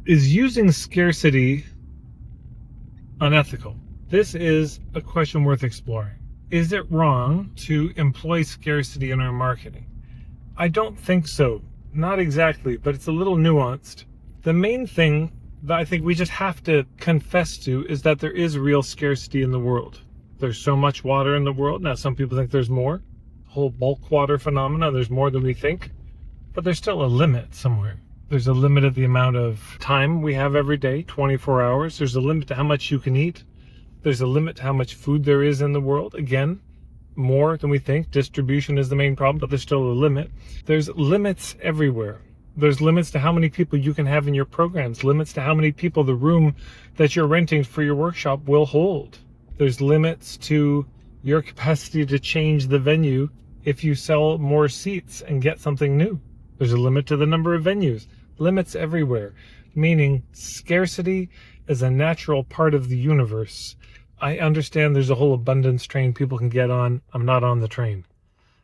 Is using scarcity unethical? This is a question worth exploring. Is it wrong to employ scarcity in our marketing? I don't think so. Not exactly, but it's a little nuanced. The main thing that I think we just have to confess to is that there is real scarcity in the world. There's so much water in the world. Now, some people think there's more. Whole bulk water phenomena, there's more than we think. But there's still a limit somewhere. There's a limit of the amount of time we have every day, 24 hours. There's a limit to how much you can eat. There's a limit to how much food there is in the world. Again, more than we think. Distribution is the main problem, but there's still a limit. There's limits everywhere. There's limits to how many people you can have in your programs, limits to how many people the room that you're renting for your workshop will hold. There's limits to your capacity to change the venue if you sell more seats and get something new. There's a limit to the number of venues. Limits everywhere, meaning scarcity is a natural part of the universe. I understand there's a whole abundance train people can get on. I'm not on the train.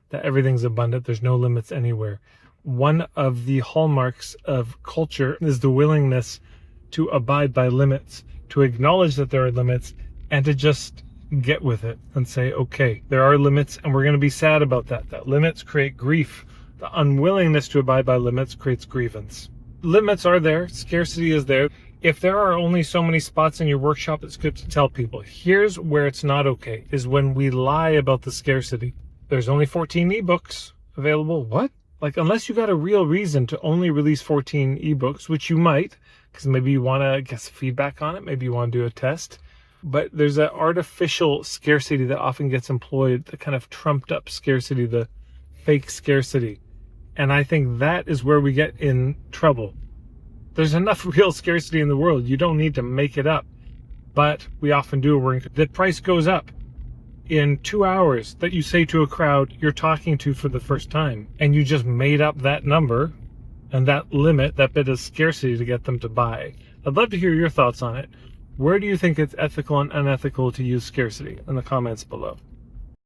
That everything's abundant. There's no limits anywhere. One of the hallmarks of culture is the willingness to abide by limits, to acknowledge that there are limits, and to just get with it and say, okay, there are limits, and we're going to be sad about that. That limits create grief. The unwillingness to abide by limits creates grievance. Limits are there. Scarcity is there. If there are only so many spots in your workshop, it's good to tell people. Here's where it's not okay, is when we lie about the scarcity. There's only 14 ebooks available. What? Like, unless you got a real reason to only release 14 ebooks, which you might, because maybe you want to get some feedback on it, maybe you want to do a test. But there's an artificial scarcity that often gets employed, the kind of trumped up scarcity, the fake scarcity. And I think that is where we get in trouble. There's enough real scarcity in the world. You don't need to make it up. But we often do. The price goes up in 2 hours that you say to a crowd you're talking to for the first time. And you just made up that number and that limit, that bit of scarcity to get them to buy. I'd love to hear your thoughts on it. Where do you think it's ethical and unethical to use scarcity? In the comments below.